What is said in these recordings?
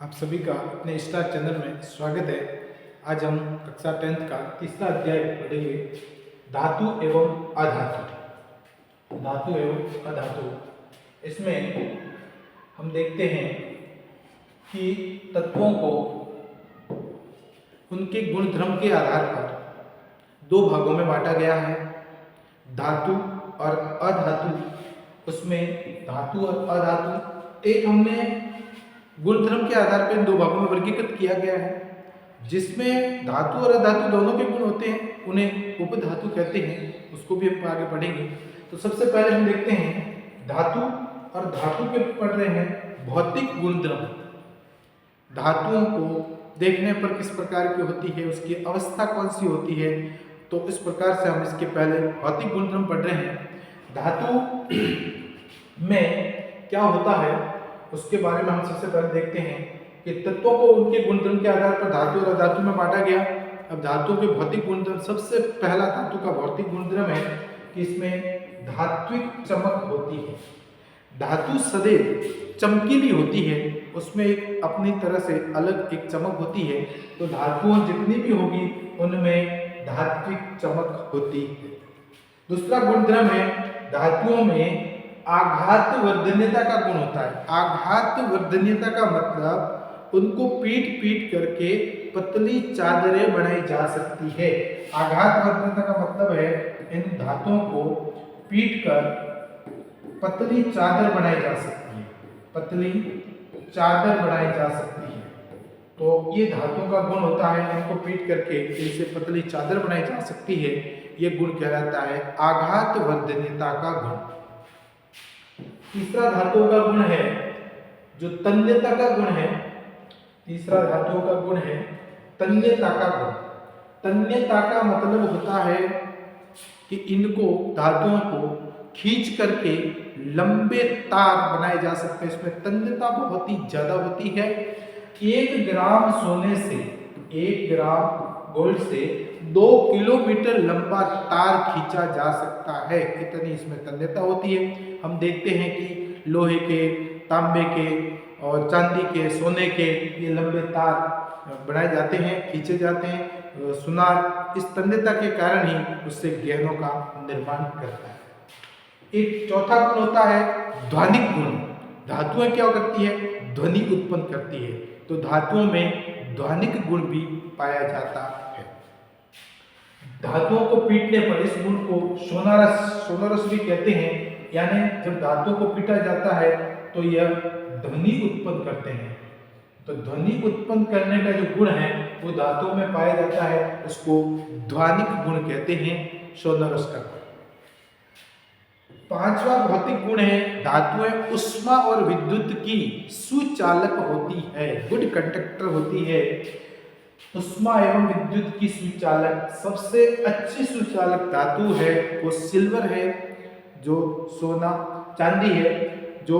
आप सभी का अपने स्टार चैनल में स्वागत है। आज हम कक्षा 10th का तीसरा अध्याय पढ़ेंगे, धातु एवं अधातु। धातु एवं अधातु, इसमें हम देखते हैं कि तत्वों को उनके गुण धर्म के आधार पर दो भागों में बांटा गया है, धातु और अधातु। उसमें धातु और अधातु एक हमने गुण धर्म के आधार पर इन दो भागों में वर्गीकृत किया गया है, जिसमें धातु और अधातु दोनों के गुण होते हैं, उन्हें उपधातु कहते हैं। उसको भी हम आगे पढ़ेंगे। तो सबसे पहले हम देखते हैं धातु और धातु के पढ़ रहे हैं भौतिक गुण धर्म। धातुओं को देखने पर किस प्रकार की होती है, उसकी अवस्था कौन सी होती है, तो इस प्रकार से हम इसके पहले भौतिक गुण धर्म पढ़ रहे हैं। धातु में क्या होता है उसके बारे में हम सबसे पहले देखते हैं कि तत्वों को उनके गुणधर्म के आधार पर धातु और अधातु में बांटा गया। अब धातु के भौतिक गुणधर्म, सबसे पहला धातु का भौतिक गुणधर्म है कि इसमें धात्विक चमक होती है। धातु सदैव चमकीली होती है, उसमें एक अपनी तरह से अलग एक चमक होती है। तो धातुओं जितनी भी होगी उनमें धात्विक चमक होती है। दूसरा गुणधर्म है धातुओं में आघात वर्धनीयता का गुण होता है। आघात वर्धनीयता का मतलब उनको पीट पीट करके पतली चादरें बनाई जा सकती है। आघात वर्धनीयता का मतलब है इन धातुओं को पीट कर पतली चादर बनाई जा सकती है, पतली चादर बनाई जा सकती है। तो ये धातुओं का गुण होता है, इनको पीट करके इनसे पतली चादर बनाई जा सकती है। ये गुण कहलाता है आघात वर्धनीयता का गुण। तीसरा धातुओं का गुण है जो तन्यता का गुण है। तीसरा धातुओं का गुण है तन्यता का गुण। तन्यता का मतलब होता है कि इनको धातुओं को खींच करके लंबे तार बनाए जा सकते हैं। इसमें तन्यता बहुत ही ज्यादा होती है। 1 ग्राम सोने से, 1 ग्राम गोल्ड से 2 किलोमीटर लंबा तार खींचा जा सकता है, इतनी इसमें तन्यता होती है। हम देखते हैं कि लोहे के, तांबे के और चांदी के, सोने के ये लंबे तार बनाए जाते हैं, खींचे जाते हैं। सुनार इस तन्यता के कारण ही उससे गहनों का निर्माण करता है। एक चौथा गुण होता है ध्वनिक गुण। धातुएं क्या करती है? ध्वनि उत्पन्न करती है। तो धातुओं में ध्वनिक गुण भी पाया जाता है। धातुओं को पीटने पर इस गुण को सोनारस, सोनारस भी कहते हैं। यानी जब धातुओं को पीटा जाता है तो यह ध्वनि उत्पन्न करते हैं। तो ध्वनि उत्पन्न करने का जो गुण है वो धातुओं में पाया जाता है, उसको ध्वनिक गुण कहते हैं, सोनारस का गुण। पांचवा भौतिक गुण है धातुएं उष्मा और विद्युत की सुचालक होती है, गुड कंडक्टर होती है। उष्मा एवं विद्युत की सुचालक, सबसे अच्छी सुचालक धातु है वो सिल्वर है, जो सोना चांदी है, जो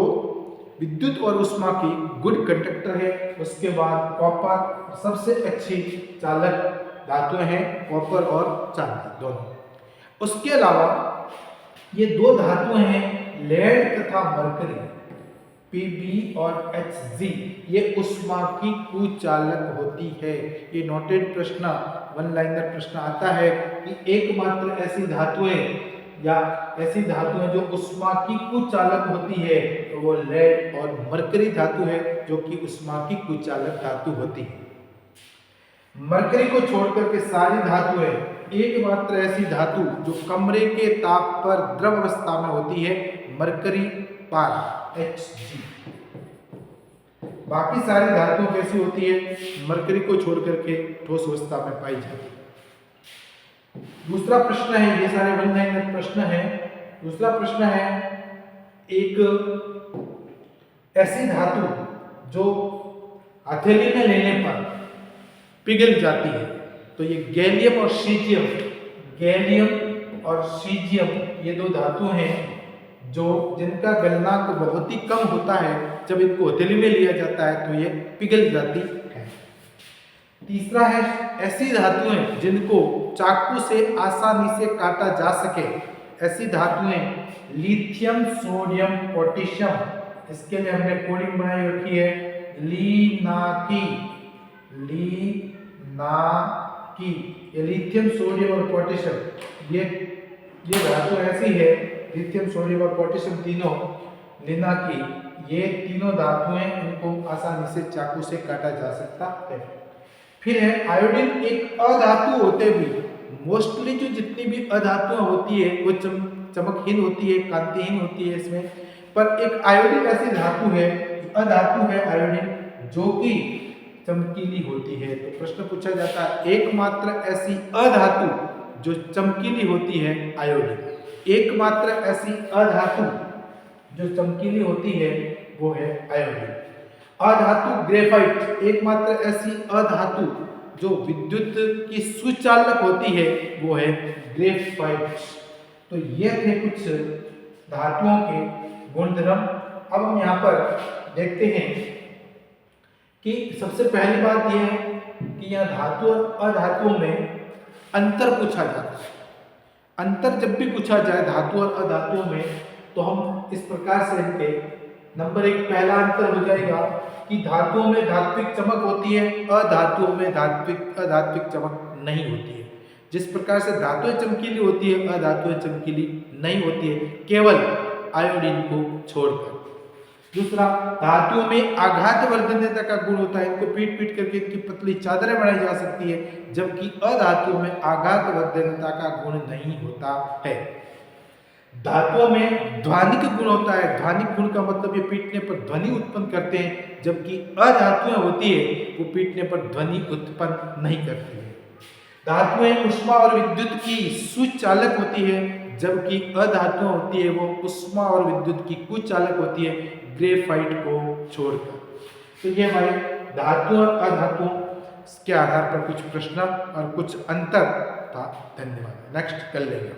विद्युत और उष्मा की गुड कंडक्टर है। उसके बाद कॉपर, सबसे अच्छी चालक धातुएं हैं कॉपर और चांदी दोनों। उसके अलावा ये दो धातुएं हैं लेड तथा मरकरी, Pb और Hg, ये उष्मा की कुचालक होती है। ये नोटेड प्रश्न, वन लाइनर प्रश्न आता है कि एकमात्र ऐसी धातुएं या ऐसी धातुएं जो उष्मा की कुचालक होती है तो वो लेड और मरकरी धातु है, जो कि उष्मा की कुचालक धातु होती है। मरकरी को छोड़कर के सारी धातुएं, एकमात्र ऐसी धातु जो कमरे के ताप पर द्रव अवस्था में होती है, मरकरी पारा Hg। बाकी सारी धातुएं कैसी होती है? मरकरी को छोड़कर के ठोस अवस्था में पाई जाती है। दूसरा प्रश्न है, ये सारे वन लाइनर प्रश्न है। दूसरा प्रश्न है एक ऐसी धातु जो हथेली में लेने पर पिघल जाती है, तो ये गैलियम और सीजियम, गैलियम और सीजियम ये दो धातु हैं जो जिनका गलनांक बहुत ही कम होता है। जब इनको हथेली में लिया जाता है तो ये पिघल जाती है। तीसरा है ऐसी धातुएं जिनको चाकू से आसानी से काटा जा सके। ऐसी धातुएं लिथियम, सोडियम, पोटेशियम, इसके लिए हमने कोडिंग बनाई रखी है। लिनाकी, लिनाकी, ये लिथियम, सोडियम और पोटेशियम, ये धातु ऐसी है, लिथियम, सोडियम और पोटेशियम तीनों, लिनाकी, ये तीनों धातुएं, इनको आसानी से चाकू से काटा जा सकता है। फिर है आयोडीन, एक अधातु होते हुए, मोस्टली जो जितनी भी अधातुएं होती है वो चमकहीन होती है, कांतिहीन होती है इसमें, पर एक आयोडीन ऐसी धातु है, अधातु है आयोडीन, जो कि चमकीली होती है। तो प्रश्न पूछा जाता है एकमात्र ऐसी अधातु जो चमकीली होती है आयोडीन, एकमात्र ऐसी अधातु जो चमकीली होती है वो है आयोडीन। अधातु ग्रेफाइट, एकमात्र ऐसी अधातु जो विद्युत की सुचालक होती है वो है ग्रेफाइट। तो ये थे कुछ धातुओं के गुणधर्म। अब हम यहाँ पर देखते हैं कि सबसे पहली बात यह है कि यह धातु और अधातुओं में अंतर पूछा जाता है। अंतर जब भी पूछा जाए धातु और अधातुओं में तो हम इस प्रकार से इनके नंबर एक पहला अंतर हो जाएगा कि धातुओं में धात्विक चमक होती है, अधातुओं में अधात्विक चमक नहीं होती है। जिस प्रकार से धातुएं चमकीली होती है, अधातुएं चमकीली नहीं होती है, केवल आयोडीन को छोड़कर। दूसरा, धातुओं में आघात वर्धनता का गुण होता है, इनको पीट करके इनकी पतली चादरें बनाई जा सकती है, जबकि अधातुओं में आघात वर्धनता का गुण नहीं होता है। धातुओं में ध्वनिक गुण होता है, ध्वनिक गुण का मतलब ये पीटने पर ध्वनि उत्पन्न करते हैं, जबकि अधातुएं होती है वो पीटने पर ध्वनि उत्पन्न नहीं करती है। धातुएं ऊष्मा और विद्युत की सुचालक होती है, जबकि अधातुएं होती है वो ऊष्मा और विद्युत की कुचालक होती है, ग्रेफाइट को छोड़कर। तो ये हमारे धातु और अधातुओं के आधार पर कुछ प्रश्न और कुछ अंतर था। धन्यवाद। नेक्स्ट कर लेंगे।